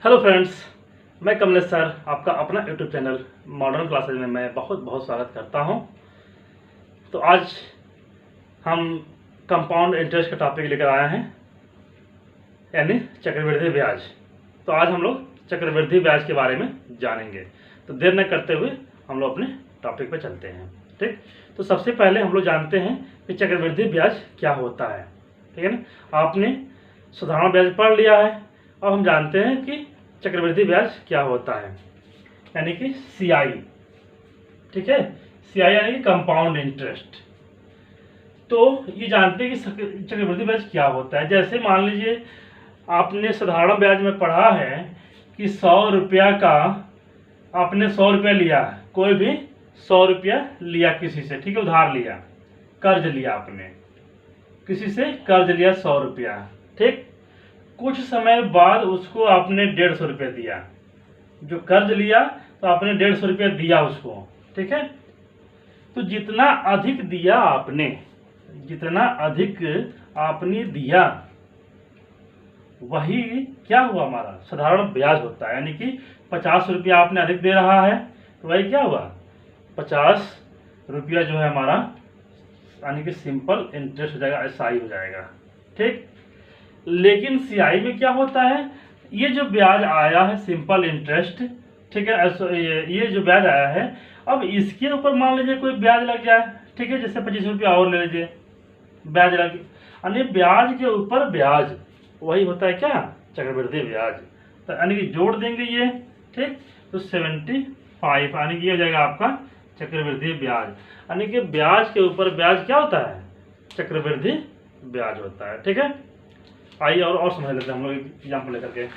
Hello friends, मैं Kamlesh sir आपका अपना यूट्यूब चैनल मॉडर्न क्लासेज में मैं बहुत बहुत स्वागत करता हूं। तो आज हम कंपाउंड इंटरेस्ट का टॉपिक लेकर आए हैं, यानी चक्रवृद्धि ब्याज। तो आज हम लोग चक्रवृद्धि ब्याज के बारे में जानेंगे। तो देर न करते हुए हम लोग अपने टॉपिक पे चलते हैं। ठीक, तो सबसे पहले हम लोग जानते हैं कि चक्रवृद्धि ब्याज क्या होता है। ठीक है ना, आपने साधारण ब्याज पढ़ लिया है और हम जानते हैं कि चक्रवृद्धि ब्याज क्या होता है, यानी कि सीआई। ठीक है, सीआई यानी कि कंपाउंड इंटरेस्ट। तो ये जानते हैं कि चक्रवृद्धि ब्याज क्या होता है। जैसे मान लीजिए आपने साधारण ब्याज में पढ़ा है कि 100 रुपया का आपने 100 रुपया लिया, कोई भी 100 रुपया लिया किसी से, ठीक है, उधार लिया, कर्ज लिया, आपने किसी से कर्ज लिया 100 रुपया। ठीक, कुछ समय बाद उसको आपने 150 रुपया दिया। जो कर्ज लिया तो आपने 150 रुपया दिया उसको। ठीक है, तो जितना अधिक दिया आपने, जितना अधिक आपने दिया वही क्या हुआ, हमारा साधारण ब्याज होता है। यानी कि 50 रुपया आपने अधिक दे रहा है तो वही क्या हुआ, 50 रुपया जो है हमारा, यानी कि सिंपल इंटरेस्ट हो जाएगा, एसआई हो जाएगा। ठीक, लेकिन सीआई में क्या होता है, ये जो ब्याज आया है सिंपल इंटरेस्ट, ठीक है, ये जो ब्याज आया है, अब इसके ऊपर मान लीजिए कोई ब्याज लग जाए, ठीक है, जैसे 25 रुपया और ले लीजिए, ब्याज लग, यानी ब्याज के ऊपर ब्याज, वही होता है क्या, चक्रवृद्धि ब्याज। तो यानी कि जोड़ देंगे ये, ठीक, तो 75, यानी कि ये हो जाएगा आपका चक्रवृद्धि ब्याज। यानी कि ब्याज के ऊपर ब्याज क्या होता है, चक्रवृद्धि ब्याज होता है। ठीक है, आइए और समझ लेते हैं हम लोग एग्जाम्पल लेकर के।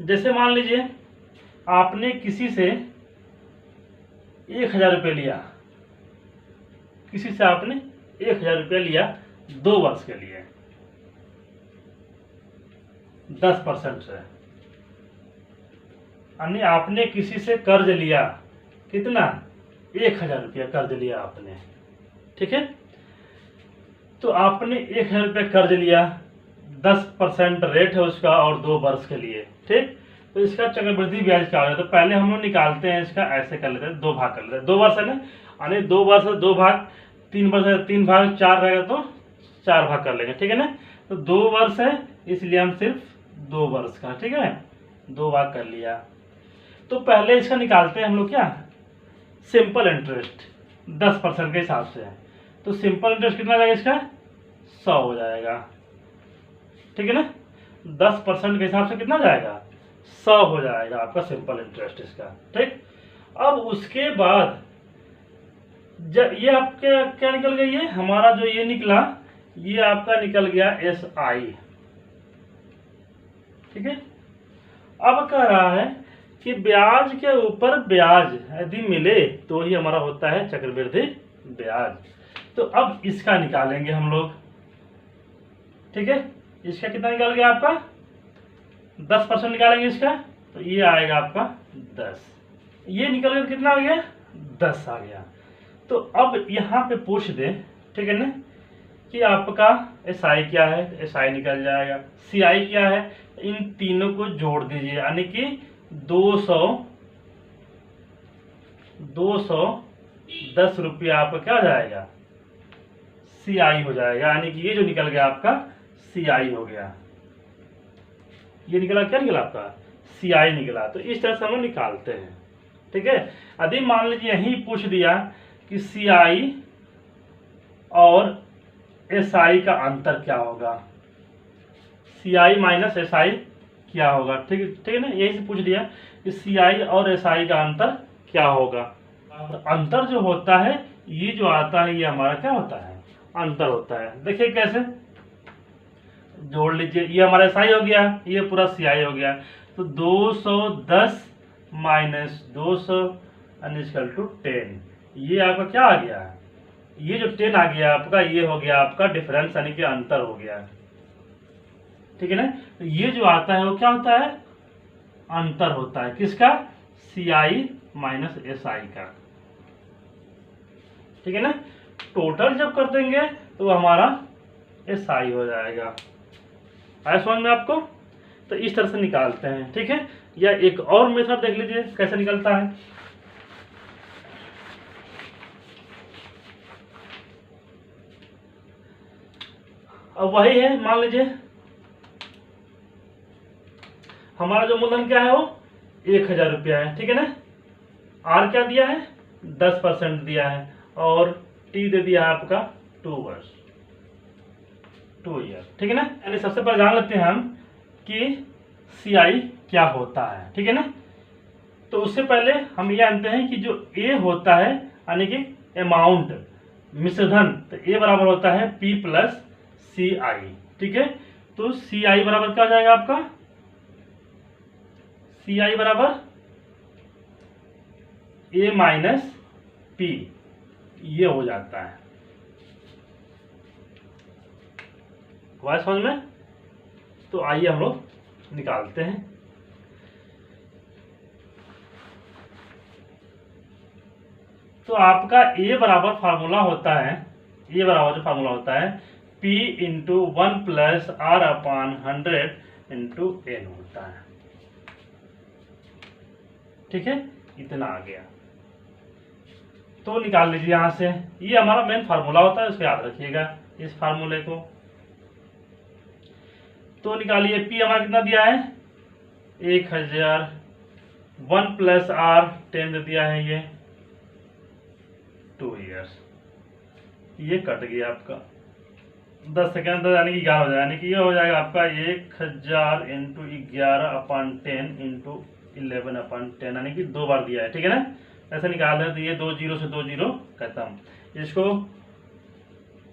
जैसे मान लीजिए आपने किसी से 1000 रुपये लिया, किसी से आपने 1000 रुपये लिया 2 वर्ष के लिए 10% से, यानी आपने किसी से कर्ज लिया, कितना, 1000 रुपया कर्ज लिया आपने। ठीक है, तो आपने 1000 रुपया कर्ज लिया, 10% रेट है उसका और 2 वर्ष के लिए। ठीक, तो इसका चक्रवृद्धि ब्याज क्या होगा, तो पहले हम लोग निकालते हैं इसका, ऐसे कर लेते हैं, 2 भाग कर लेते हैं, 2 वर्ष है ना, यानी 2 वर्ष 2 भाग, 3 वर्ष 3 भाग, 4 रहेगा तो 4 भाग कर लेंगे। ठीक है ना, तो 2 वर्ष है इसलिए हम सिर्फ 2 वर्ष का, ठीक है, 2 भाग कर लिया। तो पहले इसका निकालते हैं हम लोग क्या, सिंपल इंटरेस्ट 10% के हिसाब से। तो सिंपल इंटरेस्ट कितना जाएगा इसका, 100 हो जाएगा। ठीक है ना, 10% के हिसाब से कितना जाएगा, 100 हो जाएगा आपका सिंपल इंटरेस्ट इसका। ठीक, अब उसके बाद जब ये आपके क्या निकल गई है, हमारा जो ये निकला, ये आपका निकल गया एसआई। ठीक है, अब कह रहा है कि ब्याज के ऊपर ब्याज यदि मिले तो ही हमारा होता है चक्रवृद्धि ब्याज। तो अब इसका निकालेंगे हम लोग। ठीक है, इसका कितना निकल गया आपका, 10% निकालेंगे इसका, तो ये आएगा आपका 10, ये निकल गया, कितना आ गया, 10 आ गया। तो अब यहाँ पे पूछ दे, ठीक है ना, कि आपका एसआई क्या है, एसआई निकल जाएगा, सीआई क्या है, इन तीनों को जोड़ दीजिए, यानी कि 210 रुपया आपका क्या हो जाएगा, सीआई हो जाएगा। यानी कि ये जो निकल गया आपका सीआई हो गया, ये निकला, क्या निकला आपका, सीआई निकला। तो इस तरह से हम लोग निकालते हैं। ठीक है, यदि मान लीजिए यही पूछ दिया कि सीआई और एसआई का अंतर क्या होगा, सीआई माइनस एसआई क्या होगा, ठीक है ना, यही से पूछ दिया कि सीआई और एसआई का अंतर क्या होगा। अंतर जो होता है, ये जो आता है, ये हमारा क्या होता है, अंतर होता है। देखिए कैसे जोड़ लीजिए, ये हमारा एसआई हो गया, ये पूरा सीआई हो गया, तो 210 माइनस 200 = 10, ये आपका क्या आ गया, ये जो 10 आ गया आपका, ये हो गया आपका डिफरेंस, यानी कि अंतर हो गया। ठीक है ना, तो ये जो आता है वो क्या होता है, अंतर होता है, किसका, सीआई माइनस एसआई का। ठीक है ना, टोटल जब कर देंगे तो हमारा एसआई हो जाएगा। आया समझ में आपको? तो इस तरह से निकालते हैं, ठीक है। या एक और मेथड देख लीजिए कैसे निकलता है। अब वही है, मान लीजिए हमारा जो मूलधन क्या है वो 1000 रुपया है, ठीक है ना। आर क्या दिया है 10% दिया है और टी दे दिया है आपका 2 वर्ष 2 ईयर, ठीक है ना। यानी सबसे पहले जान लेते हैं हम कि CI क्या होता है, ठीक है ना। तो उससे पहले हम ये जानते हैं कि जो ए होता है यानी कि अमाउंट मिश्रधन, तो ए बराबर होता है P प्लस CI, ठीक है। तो CI बराबर क्या हो जाएगा आपका, CI बराबर A माइनस P, ये हो जाता है। बात समझ में? तो आइए हम लोग निकालते हैं। तो आपका ए बराबर फार्मूला होता है, ए बराबर जो फार्मूला होता है P इंटू 1 प्लस R अपान 100 इंटू N होता है, ठीक है। इतना आ गया तो निकाल लीजिए यहां से। ये हमारा मेन फार्मूला होता है, उसको याद रखिएगा इस फार्मूले को। तो निकालिए, P हमारा कितना दिया है 1000, 1 प्लस R 10 दे दिया है, ये 2 ईयर्स, ये कट गया आपका 10 सेकेंड यानी कि 11 हो जाएगा, यानी कि ये हो जाएगा आपका 1000 इंटू 11 अपान 10 इंटू 11 अपान 10, यानी कि 2 बार दिया है, ठीक है ना। ऐसे निकाल रहे हैं तो ये 2 जीरो से 2 जीरो खत्म। इसको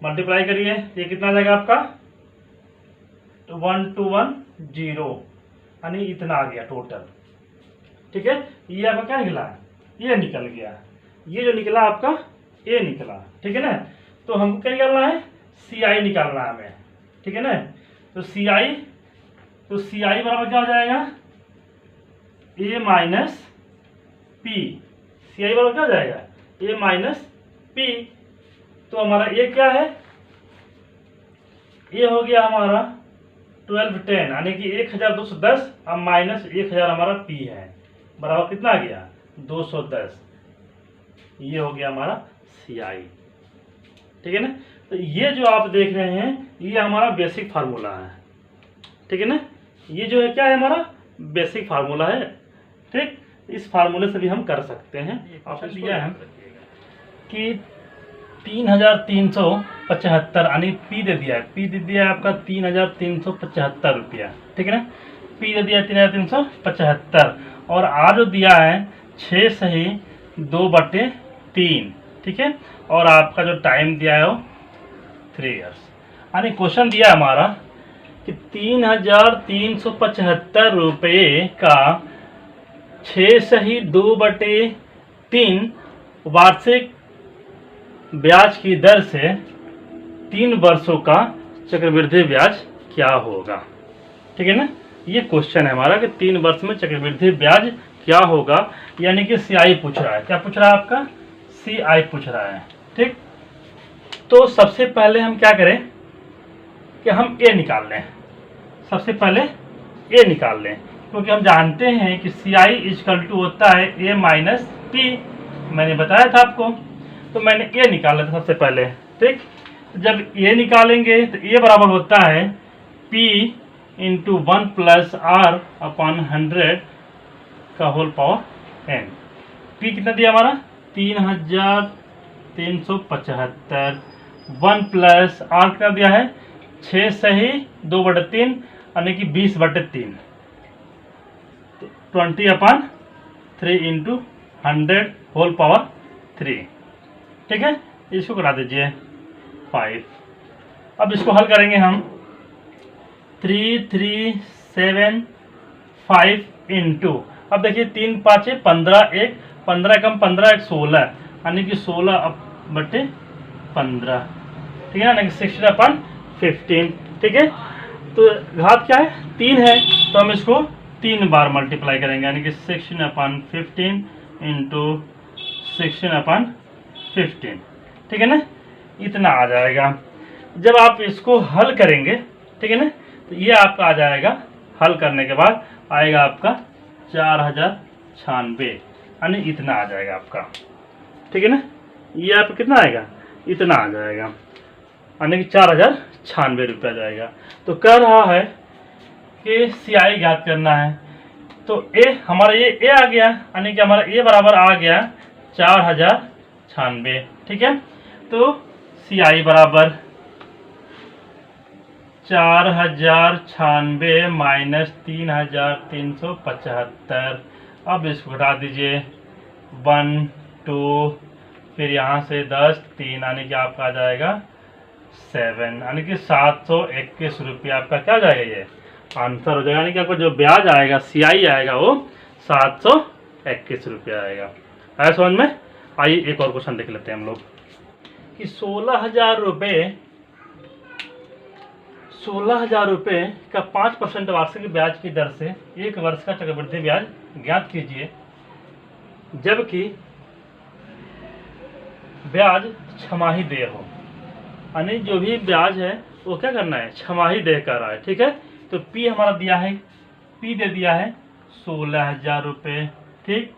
मल्टीप्लाई करिए, ये कितना आ जाएगा आपका 1210, यानी इतना आ गया टोटल, ठीक है। ये आपका क्या निकला, ये निकल गया, ये जो निकला आपका ए निकला, ठीक है ना। तो हमको क्या निकालना है CI निकालना है हमें, ठीक है ना। तो CI बराबर क्या हो जाएगा A माइनस P, CI बराबर क्या हो जाएगा A माइनस P। तो हमारा A क्या है, ये हो गया हमारा 1210, यानी कि 1210 अब माइनस 1000 हमारा P है, बराबर कितना आ गया 210, ये हो गया हमारा CI, ठीक है ना। तो ये जो आप देख रहे हैं ये हमारा बेसिक फार्मूला है, ठीक है ना। ये जो है क्या है हमारा बेसिक फार्मूला है, ठीक। इस फार्मूले से भी हम कर सकते हैं। आपने दिया है कि 3375, यानी P दे दिया है, P दे दिया है आपका 3375 रुपया, ठीक है ना। P दे दिया है 3375 और R जो दिया है 6 सही 2/3, ठीक है। और आपका जो टाइम दिया है वो 3 ईयर्स। यानी क्वेश्चन दिया हमारा कि 3375 रुपये का 6 सही 2/3 वार्षिक ब्याज की दर से 3 वर्षों का चक्रवृद्धि ब्याज क्या होगा, ठीक है ना। ये क्वेश्चन है हमारा कि 3 वर्ष में चक्रवृद्धि ब्याज क्या होगा, यानी कि CI पूछ रहा है। क्या पूछ रहा है आपका CI पूछ रहा है, ठीक। तो सबसे पहले हम क्या करें कि हम A निकाल लें, सबसे पहले A निकाल लें, क्योंकि हम जानते हैं कि CI इक्वल टू होता है A माइनस P, मैंने बताया था आपको। तो मैंने A निकाला था सबसे पहले, ठीक। जब A निकालेंगे तो A बराबर होता है P इंटू 1 प्लस R अपान 100 का होल पावर n। P कितना दिया हमारा 3375, 1 प्लस R कितना दिया है 6 सही 2/3, यानी कि 20/3, 20/3 इंटू 100 होल पावर 3, ठीक है। इसको करा दीजिए 5। अब इसको हल करेंगे हम 3375 इंटू, अब देखिए 3 5 15, 1 15 कम 15 1 16, यानी कि 16/15, ठीक है ना, यानी कि 16/15, ठीक है। तो घात क्या है 3 है, तो हम इसको 3 बार मल्टीप्लाई करेंगे, यानी कि 16/15 इंटू 16/15, ठीक है ना, इतना आ जाएगा। जब आप इसको हल करेंगे, ठीक है ना, तो ये आपका आ जाएगा, हल करने के बाद आएगा आपका 4096, यानी इतना आ जाएगा आपका। ठीक है ना, ये आपका कितना आएगा, इतना आ जाएगा, यानी कि 4096 रुपया जाएगा। तो कह रहा है कि CI ज्ञात करना है, तो ए हमारा ये आ गया, यानी कि हमारा ए बराबर आ गया 4096। ठीक है, तो CI बराबर 4096 माइनस 3375। अब इसको घटा दीजिए, 1 2, फिर यहाँ से 10 3, यानी कि आपका आ जाएगा 7, यानी कि 721 रुपये आपका क्या हो जाएगा, ये आंसर हो जाएगा। यानी कि आपको जो ब्याज आएगा, CI आएगा, वो 721 रुपया आएगा। है समझ में? आइए एक और क्वेश्चन देख लेते हैं हम लोग कि 16,000 रुपये का 5% वार्षिक ब्याज की दर से 1 वर्ष का चक्रवृद्धि ब्याज ज्ञात कीजिए, जबकि ब्याज छमाही देय हो। यानी जो भी ब्याज है वो क्या करना है, छमाही देय कर रहा है। ठीक है, तो P हमारा दिया है, P दे दिया है 16,000 रुपये। ठीक,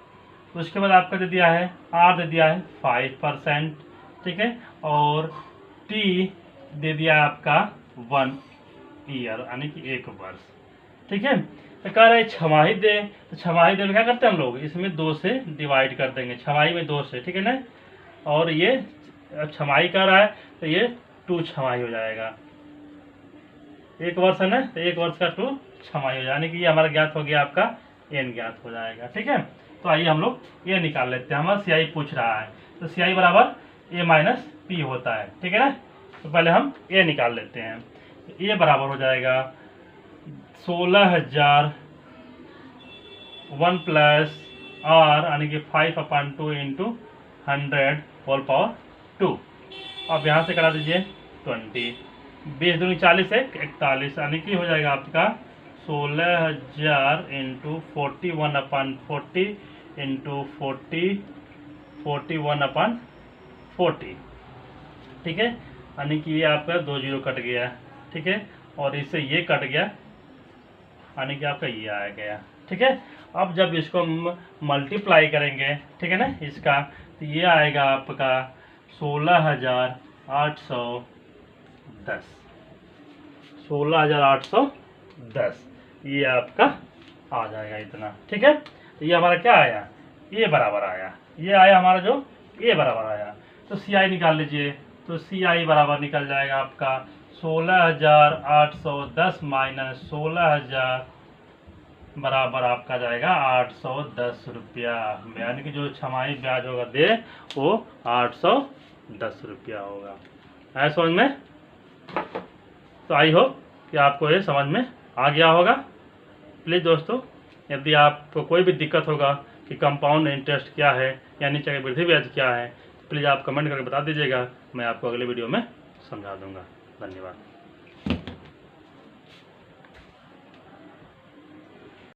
उसके बाद आपका दे दिया है, R दे दिया है 5%। ठीक है, और T दे दिया है आपका 1 ईयर, यानी कि 1 वर्ष। ठीक है, तो कह रहे हैं छमाही दे, तो छमाही दे में क्या करते हैं हम लोग, इसमें 2 से डिवाइड कर देंगे, छमाही में 2 से। ठीक है ना, और ये छमाही कर रहा है तो ये 2 छमाही हो जाएगा। 1 वर्ष है ना, तो 1 वर्ष का 2 छमाही हो जाएगा, यानी कि ये हमारा ज्ञात हो गया, आपका n ज्ञात हो जाएगा। ठीक है, तो आइए हम लोग ये निकाल लेते हैं। हमारा CI पूछ रहा है, तो CI बराबर A माइनस P होता है। ठीक है ना, तो पहले हम A निकाल लेते हैं। A बराबर हो जाएगा 16,000 1 प्लस R, यानी कि 5/2 इंटू 100 होल पावर 2। अब यहाँ से करा दीजिए 20, 20 दूनी 40 है 41, यानी कि हो जाएगा आपका 16,000 इंटू 41/40 इंटू 41/40। ठीक है, यानी कि ये आपका 2 जीरो कट गया। ठीक है, और इससे ये कट गया, यानी कि आपका ये आ गया। ठीक है, अब जब इसको हम मल्टीप्लाई करेंगे, ठीक है ना, इसका, तो ये आएगा आपका 16,810, 16,810 ये आपका आ जाएगा इतना। ठीक है, तो ये हमारा क्या आया, ए बराबर आया, ये आया हमारा जो ए बराबर आया। तो CI निकाल लीजिए, तो CI बराबर निकल जाएगा आपका 16,810 माइनस 16,000 बराबर आपका जाएगा 810 रुपया, यानी कि जो छमाही ब्याज होगा दे वो 810 रुपया होगा। है समझ में? तो आई होप कि आपको ये समझ में आ गया होगा। प्लीज़ दोस्तों, यदि आपको कोई भी दिक्कत होगा कि कंपाउंड इंटरेस्ट क्या है, यानी चक्रवृद्धि ब्याज क्या है, प्लीज़ आप कमेंट करके बता दीजिएगा, मैं आपको अगले वीडियो में समझा दूंगा। धन्यवाद।